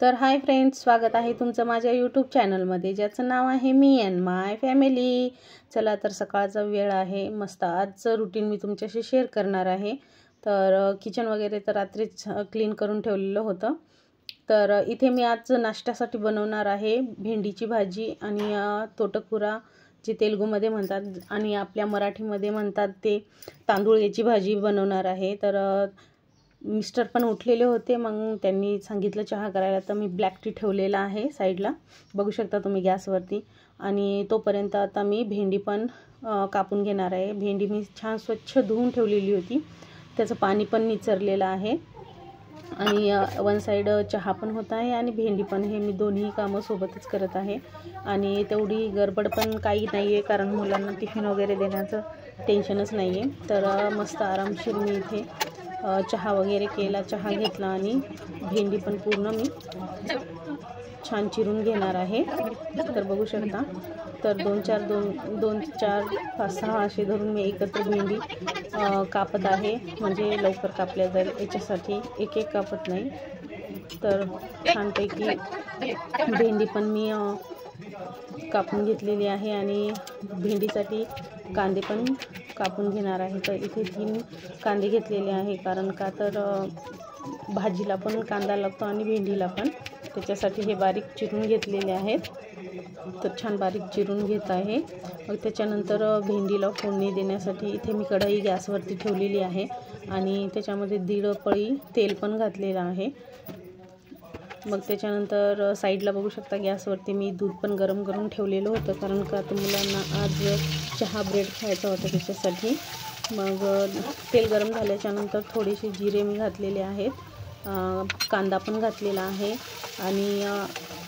तर hi friends, स्वागत आहे तुमचं माझ्या यूट्यूब चॅनलमध्ये, ज्याचं नाव आहे मी अँड माय फॅमिली. चला, तर सकाळचा वेळ आहे, मस्त आजचं रुटीन मी तुमच्याशी शेअर करणार आहे. तर किचन वगैरे तर रात्रीच क्लीन करून ठेवलेलं होतं. तर इथे मी आज नाश्त्यासाठी बनवणार आहे भेंडीची भाजी आणि तोटकुरा, जे तेलुगूमध्ये म्हणतात आणि आपल्या मराठीमध्ये म्हणतात ते तांदूळची भाजी बनवणार आहे. तर मिस्टर पण उठलेले होते, मग त्यांनी सांगितलं चहा करायला, तर मी ब्लॅक टी ठेवलेला आहे साईडला, बघू शकता तुम्ही गॅसवरती. आणि तोपर्यंत आता मी भेंडी पण कापून घेणार आहे. भेंडी मी छान स्वच्छ धुवून ठेवलेली होती, त्याचं पाणी पण निचरलेलं आहे. आणि वन साईड चहा पण होत आहे आणि भेंडी पण, हे मी दोन्ही कामं सोबतच करत आहे. आणि तेवढी गडबड पण काही नाही आहे, कारण मुलांना टिफिन वगैरे देण्याचं टेन्शनच नाही आहे. तर मस्त आरामशीर मी इथे चहा वगैरे केला, चहा घेतला आणि भेंडी पण पूर्ण मी छान चिरून घेणार आहे. तर बघू शकता, तर 2, 4, 5, 6 असे धरून मी एकत्र भेंडी कापत आहे, म्हणजे लवकर कापल्या जाईल याच्यासाठी एक कापत नाही. तर छानपैकी भेंडी पण मी कापून घेतलेली आहे आणि भेंडीसाठी कांदे पण कापून घेणार आहे. तर इथे 3 कांदे घेतलेले आहे, कारण का तर भाजीला पण कांदा लागतो आणि भेंडीला पण, त्याच्यासाठी हे बारीक चिरून घेतलेले आहेत. तर छान बारीक चिरून घेत आहे. मग त्याच्यानंतर भेंडीला फोडणी देण्यासाठी इथे मी कढई गॅसवरती ठेवलेली आहे आणि त्याच्यामध्ये 1.5 पळी तेल पण घातलेलं आहे. मग त्याच्यानंतर साईडला बघू शकता गॅसवरती मी दूध पण गरम करून ठेवलेलं होतं, कारण का तर मुलांना आज चहा ब्रेड खायचा होता त्याच्यासाठी. मग तेल गरम झाल्याच्यानंतर थोडेसे जिरे मी घातलेले आहेत, कांदा पण घातलेला आहे आणि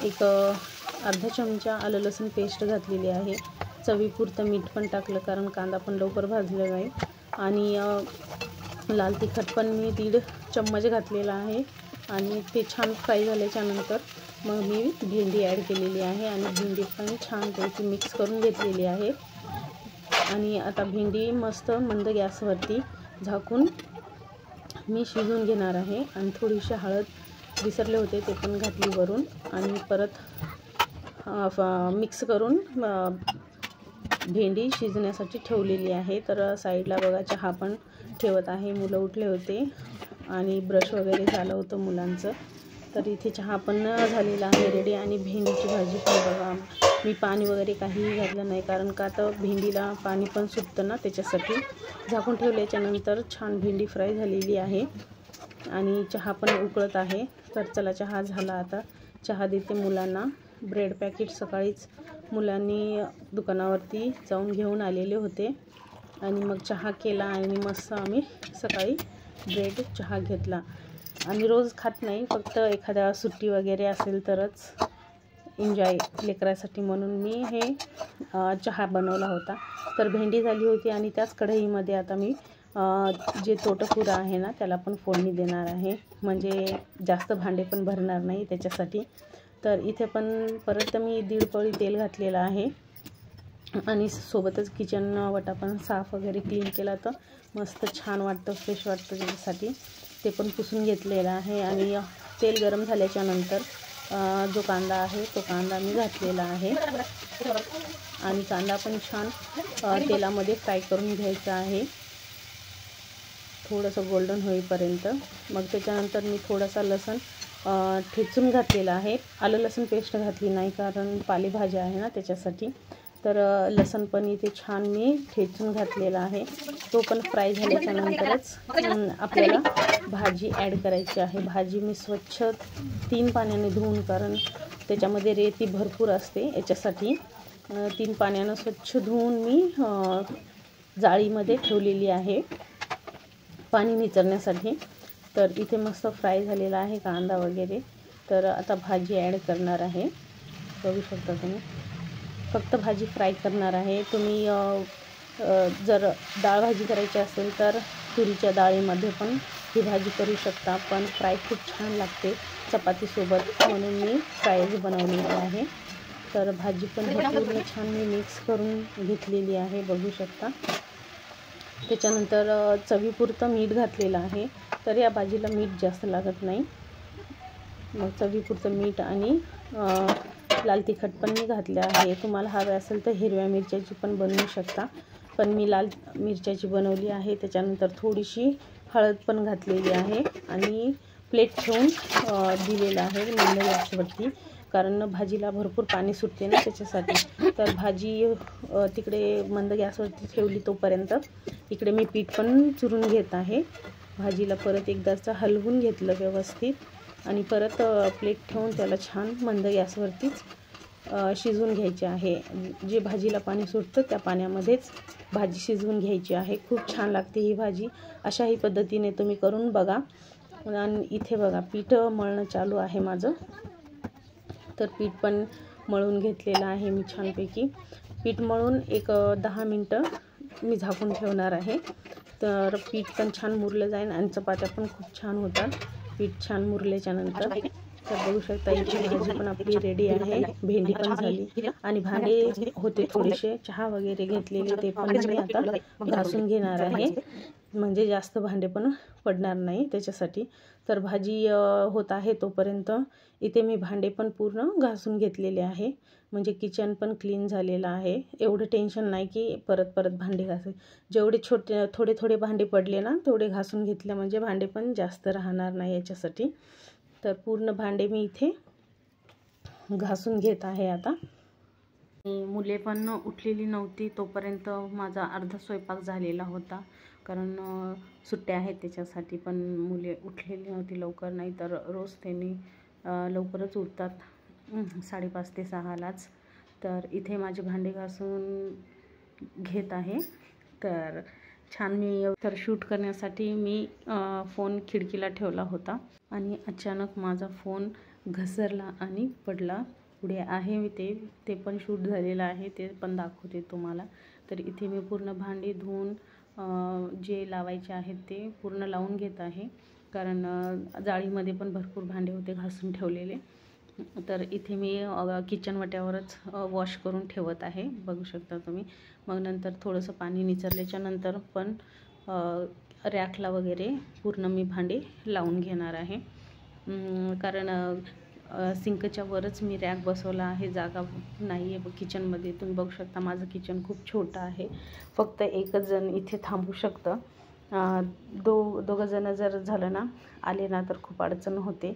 एक अर्धा चमचा आलं लसूण पेस्ट घातलेली आहे. चवीपुरतं मीठ पण टाकलं, कारण कांदा पण लवकर भाजला जाईल. आणि लाल तिखट पण मी 1.5 चम्मच घातलेला आहे. आणि ते छान फ्राय झाल्याच्यानंतर मग मी भेंडी ॲड केलेली आहे आणि भेंडी पण छानपैकी मिक्स करून घेतलेली आहे. आणि आता भेंडी मस्त मंद गॅसवरती झाकून मी शिजवून घेणार आहे. आणि थोडीशी हळद विसरले होते, ते पण घातली वरून आणि परत मिक्स करून भेंडी शिजण्यासाठी ठेवलेली आहे. तर साईडला बघा चहा पण ठेवत आहे, मुलं उठले होते आणि ब्रश वगैरे झालं होतं मुलांचं. तर इथे चहा पण झालेला आहे रेडी. आणि भेंडीची भाजी पण बघा, मी पाणी वगैरे काहीही घातलं नाही, कारण का तर भेंडीला पाणी पण सुटतं ना, त्याच्यासाठी झाकून ठेवल्याच्यानंतर छान भेंडी फ्राय झालेली आहे आणि चहा पण उकळत आहे. तर चला, चहा झाला, आता चहा देते मुलांना. ब्रेड पॅकेट सकाळीच मुलांनी दुकानावरती जाऊन घेऊन आलेले होते आणि मग चहा केला आणि मस्त आम्ही सकाळी ब्रेड चहा घेतला. आणि रोज खात नाही, फक्त एखाद्या सुट्टी वगैरे असेल तरच एन्जॉय लेकरासाठी म्हणून मी हे चहा बनवला होता. तर भेंडी झाली होती आणि त्याच कढईमध्ये आता मी जे तोटकुरा आहे ना, त्याला पण फोडणी देणार आहे, म्हणजे जास्त भांडे पण भरणार नाही त्याच्यासाठी. तर इथे पण परत मी 1.5 पळी तेल घातलेलं आहे आणि सोबतच किचन वटा पण साफ वगैरे क्लीन केला, तर मस्त छान वाटतं, फ्रेश वाटतं त्याच्यासाठी. ते पण पुसून घेतलेलं आहे. आणि तेल गरम झाल्याच्यानंतर जो कांदा आहे तो कांदा मी घातलेला आहे आणि कांदा पण छान तेलामध्ये फ्राय करून घ्यायचा आहे, थोडंसं गोल्डन होईपर्यंत. मग त्याच्यानंतर मी थोडासा लसूण ठेचून घातलेला आहे, आलं लसूण पेस्ट घातली नाही, कारण पालेभाज्या आहे ना त्याच्यासाठी. तर लसूण पण इथे छान मी ठेचून घातलेला आहे. तो पण फ्राय झाल्याच्यानंतरच आपल्याला भाजी ॲड करायची आहे. भाजी मी स्वच्छ 3 पाण्याने धुवून, कारण त्याच्यामध्ये रेती भरपूर असते, याच्यासाठी 3 पाण्यानं स्वच्छ धुवून मी जाळीमध्ये ठेवलेली आहे पाणी निचरण्यासाठी. तर इथे मस्त फ्राय झालेला आहे कांदा वगैरे. तर आता भाजी ॲड करणार आहे, बघू शकता तुम्ही. फक्त भाजी फ्राय करणार आहे. तुम्ही जर डाळ भाजी करायची असेल तर तुरीच्या डाळीमध्ये पण ही भाजी करू शकता, पण फ्राय खूप छान लागते चपातीसोबत, म्हणून मी फ्रायच बनवलेली आहे. तर भाजी पण पूर्ण छान मी मिक्स करून घेतलेली आहे, बघू शकता. त्याच्यानंतर चवीपुरतं मीठ घातलेलं आहे. तर या भाजीला मीठ जास्त लागत नाही. मग चवीपुरतं मीठ आणि लाल तिखट पण मी घातलं आहे. तुम्हाला हवे असेल तर हिरव्या मिरच्याची पण बनवू शकता, पण मी लाल मिरच्याची बनवली आहे. त्याच्यानंतर थोडीशी हळद पण घातलेली आहे आणि प्लेट ठेवून दिलेलं आहे मंद गॅसवरती, कारण भाजीला भरपूर पाणी सुटते ना त्याच्यासाठी. तर भाजी तिकडे मंद गॅसवरती ठेवली तोपर्यंत इकडे मी पीठ पण चुरून घेत आहे. भाजीला परत एकदाचं हलवून घेतलं व्यवस्थित आणि परत प्लेट ठेवून त्याला छान मंद गॅसवरतीच शिजवून घ्यायचे आहे. जे भाजीला पाणी सुटतं त्या पाण्यामध्येच भाजी शिजवून घ्यायची आहे. खूप छान लागते ही भाजी. अशाही पद्धतीने तुम्ही करून बघा. आणि इथे बघा पीठ मळणं चालू आहे माझं. तर पीठ पण मळून घेतलेलं आहे मी छानपैकी. पीठ मळून एक 10 मिनटं मी झाकून ठेवणार आहे. तर पीठ पण छान मुरलं जाईल आणि चपात्या पण खूप छान होतात पीठ छान मुरल्याच्या नंतर. तर बघू शकता इथे भाजी पण आपली रेडी आहे. भेंडी पण झाली आणि भांडे होते थोडेसे चहा वगैरे घेतलेले, ते पण मी आता घासून घेणार आहे, म्हणजे जास्त भांडे पण पडणार नाही त्याच्यासाठी. तर भाजी होत आहे तोपर्यंत इथे मी भांडे पण पूर्ण घासून घेतलेले आहे, म्हणजे किचन पण क्लीन झालेलं आहे. एवढं टेन्शन नाही की परत परत भांडे घासायचे. जेवढे थोडे थोडे भांडे पडले ना तेवढे घासून घेतले म्हणजे भांडे पण जास्त राहणार नाही याच्यासाठी. तर पूर्ण भांडे मी इथे घासून घेत आहे आता. मुले पण उठलेली नव्हती तोपर्यंत माझा अर्धा स्वयंपाक झालेला होता, कारण सुट्ट्या आहेत त्याच्यासाठी. पण मुले उठलेली नव्हती लवकर, नाही तर रोज त्यांनी लवकरच उठतात 5:30 ते 6लाच. तर इथे माझे भांडे घासून घेत आहे. तर छान मी तर शूट करण्यासाठी मी फोन खिडकीला ठेवला होता आणि अचानक माझा फोन घसरला आणि पडला. पुढे आहे मी ते पण शूट झालेलं आहे, ते पण दाखवते तुम्हाला. तर इथे मी पूर्ण भांडी धुवून जे लावायचे आहेत ते पूर्ण लावून घेत आहे, कारण जाळीमध्ये पण भरपूर भांडे होते घासून ठेवलेले. तर इथे मी किचन वाट्यावरच वॉश करून ठेवत आहे, बघू शकता तुम्ही. मग नंतर थोडंसं पाणी निचरल्याच्या नंतर पण रॅकला वगैरे पूर्ण मी भांडे लावून घेणार आहे, कारण सिंकच्या वरच मी रॅक बसवला आहे, जागा नाही आहे किचनमध्ये. तुम्ही बघू शकता माझं किचन खूप छोटं आहे, फक्त एकच जण इथे थांबू शकतं. दोघं जण जर झालं ना आले ना तर खूप अडचण होते.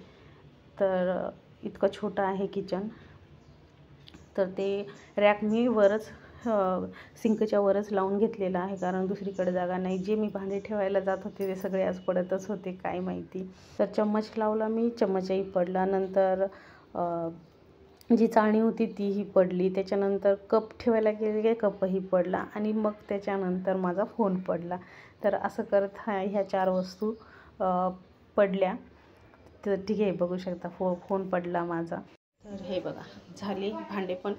तर इतकं छोटं आहे किचन. तर ते रॅक मी वरच सिंकच्या वरच लावून घेतलेलं आहे, कारण दुसरीकडे जागा नाही. जे मी भांडे ठेवायला जात होते ते सगळे आज पडतच होते, काय माहिती. तर चम्मच लावला मी, चम्मचही पडला. नंतर जी चाळणी होती तीही पडली. त्याच्यानंतर कप ठेवायला गेले, कपही पडला आणि मग त्याच्यानंतर माझा फोन पडला. तर असं करत ह्या 4 वस्तू पडल्या. तर ठीक आहे, बघू शकता फोन पडला माझा. तर हे बघा झाले, भांडे पण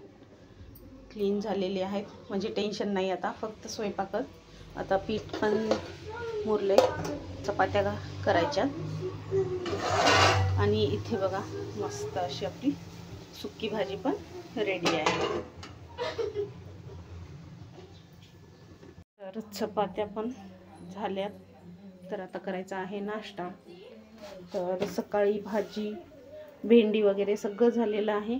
क्लीन झालेले आहेत, म्हणजे टेन्शन नाही आता, फक्त स्वयंपाकच. आता पीठ पण मुरले, चपात्या करायच्या आणि इथे बघा मस्त अशी आपली सुक्की भाजी पण रेडी आहे. तर चपात्या पण झाल्यात. तर आता करायचा आहे नाश्ता. तर सकाळी भाजी भेंडी वगैरे सगळं झालेलं आहे.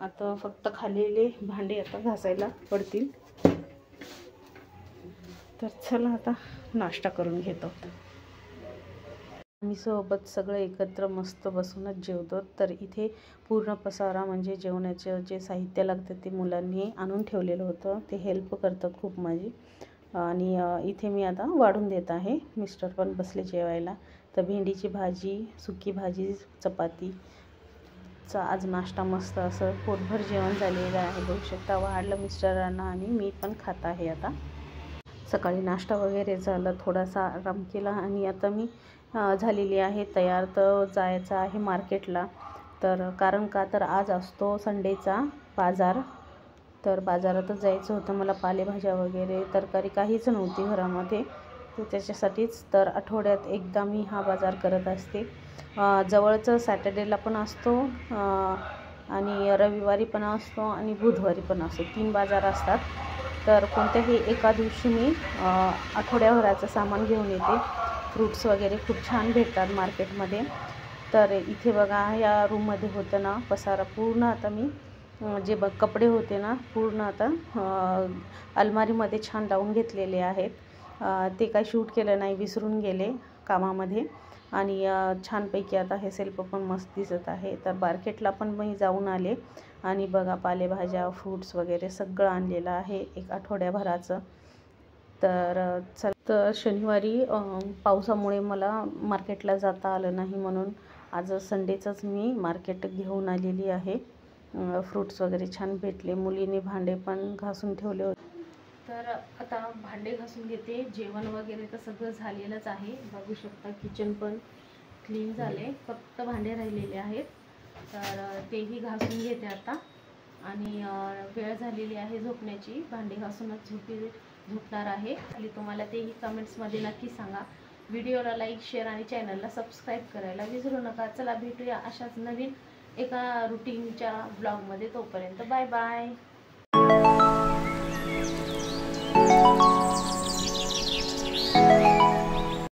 आता फक्त खाल्लेले भांडे आता घासायला पडतील. तर चला आता नाश्ता करून घेतो. आम्ही सोबत सगळं एकत्र मस्त बसूनच जेवतो. तर इथे पूर्ण पसारा म्हणजे जेवणाचं जे साहित्य लागतं ते मुलांनी आणून ठेवलेलं होतं, ते हेल्प करतात खूप माझी. आणि इथे मी आता वाढून देत आहे. मिस्टर पण बसले जेवायला. तर भेंडीची भाजी, सुकी भाजी, चपातीचा आज नाश्ता मस्त असं पोटभर जेवण झालेलं आहे. बघू शकता वाढलं मिस्टरांना आणि मी पण खात आहे. आता सकाळी नाश्ता वगैरे झाला, थोडासा आराम केला आणि आता मी झालेली आहे तयार. तर जायचं आहे मार्केटला. तर कारण का तर आज असतो संडेचा बाजार. तर बाजारातच जायचं होतं मला. पालेभाज्या वगैरे तरकारी काहीच नव्हती घरामध्ये, तर त्याच्यासाठीच तर आठवड्यात एकदा मी हा बाजार करत असते. जवळचं सॅटर्डेला पण असतो आणि रविवारी पण असतो आणि बुधवारी पण असतो, 3 बाजार असतात. तर कोणत्याही एका दिवशी मी आठवड्याभराचं सामान घेऊन येते. फ्रूट्स वगैरे खूप छान भेटतात मार्केटमध्ये. तर इथे बघा या रूममध्ये होतं ना पसारा पूर्ण, आता मी जे कपडे होते ना पूर्ण आता अलमारीमध्ये छान लावून घेतलेले आहेत. ते काय शूट केलं नाही, विसरून गेले कामामध्ये. आणि छानपैकी आता हे सेल्फ पण मस्त दिसत आहे. तर मार्केटला पण मी जाऊन आले आणि बघा पालेभाज्या, फ्रूट्स वगैरे सगळं आणलेलं आहे एक आठवड्याभराचं. तर शनिवारी पावसामुळे मला मार्केटला जाता आलं नाही, म्हणून आज संडेचंच मी मार्केट घेऊन आलेली आहे. फ्रूट्स वगैरे छान भेटले. मुलीने भांडे पण घासून ठेवले होते. तर आता भांडे घासून घेते. जेवण वगैरे तर सगळं झालेलंच आहे, बघू शकता किचन पण क्लीन झाले, फक्त भांडे राहिलेले आहेत. तर तेही घासून घेते आता. आणि वेळ झालेली आहे झोपण्याची, भांडे घासूनच झोपणार आहे. आणि तुम्हाला तेही कमेंट्समध्ये नक्की सांगा. व्हिडिओला लाईक, शेअर आणि चॅनलला सबस्क्राईब करायला विसरू नका. चला भेटूया अशाच नवीन एका रुटीनच्या ब्लॉगमध्ये. तोपर्यंत बाय बाय.